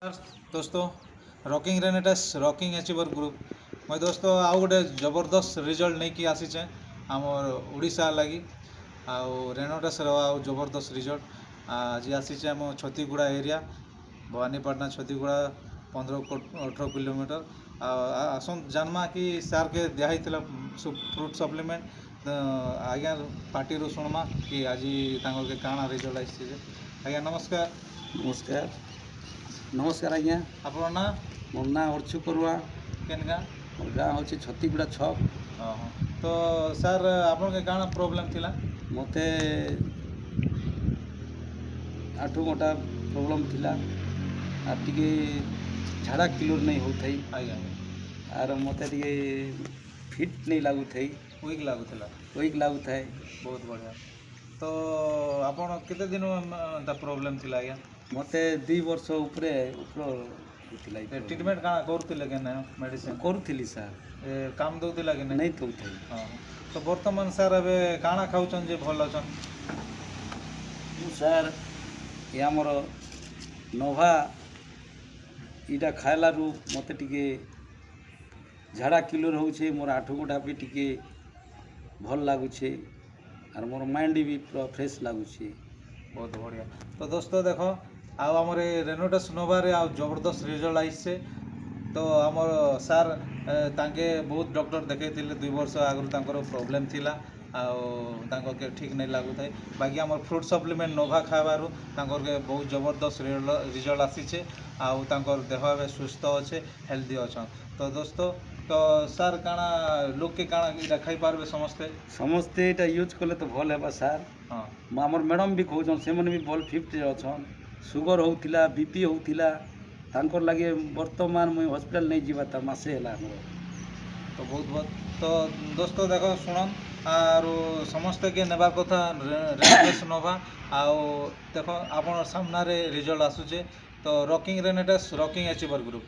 दोस्तों rocking रेनेटस rocking achiever group मैं दोस्तों आउ गोटे जबरदस्त रिजल्ट नहीं कि आसीचे आमर ओडिशा लगी आउ रेनोटस आउ जबरदस्त रिजल्ट आज आसीचे आम छतीगुड़ा एरिया भवानीपाटना छतीगुड़ा 15-18 किलोमीटर आसन जानमा कि सार के दिखाई फ्रूट सप्लीमेंट आज्ञा पार्टी शुणमा कि आज के काଣା रिजल्ट आसी आज्ञा नमस्कार। नमस्कार नमस्कार आज्ञा आपन ना मोर ना अर्चु करुआ केन गाँ मोर गाँ हूँ छतीगुड़ा छक। तो सर आपन के काଣା प्रॉब्लम थिला मते आठु घंटा प्रॉब्लम थिला आर टिके झाड़ा क्लियर नहीं होथई आज्ञा आर मते टिके फिट नहीं लागु थई वीक लागुला वीक लागु थाए। बहुत बढ़िया। तो आपन केते दिन ता प्रॉब्लम थिला आज्ञा मते 2 वर्ष ऊपर होतिला ट्रीटमेंट काଣା करथिले के ना मेडिसिन करूथिली सर काम दउथिला कि नहीं दउथई। हां तो वर्तमान सर अबे काଣା खाउछन जे भल अछन सर ये आमर नोभा इटा खाइलारू मते टिके झाड़ा क्लियर होउछे मोर 8 घंटा भी टिके भल लागुछे और मोर माइंड भी पूरा फ्रेश लागुछे। बहुत बढ़िया। तो दोस्तों देखो आउ आमर रेनोटस नोवारे आउ जबरदस्त रिजल्ट आइसे तो आमर सार तांके बहुत डॉक्टर देखैथिले 2 वर्ष आगु तांकर प्रॉब्लम थिला आउ के ठीक नहीं लागू थाए बाकी आमर फ्रूट सप्लीमेंट नोभा खाइबारू तांकर के बहुत जबरदस्त रिजल्ट आसीचे आउ तांकर देह में सुस्थ अच्छे हेल्दी अच्छा। तो दोस्तों तो सार काଣା लोक के काଣା इटा खाई पारबे समस्ते समस्ते इटा यूज कले तो भल हेबा सर। हाँ आमर मैडम भी कहउछन से मन भी भल फिट अछन सुगर होउथिला बीपी होउथिला तांकर लागे वर्तमान मुई हॉस्पिटल नहीं जीवा ता मासे हला हमरो। तो बहुत बहुत तो दोस्तों देखो सुनन आर समस्ते के नेबार कथा रेनेटस नोभा आउ देखो आपन सामना रे रिजल्ट आसुचे तो रॉकिंग रेनेटस रॉकिंग अचीवर ग्रुप।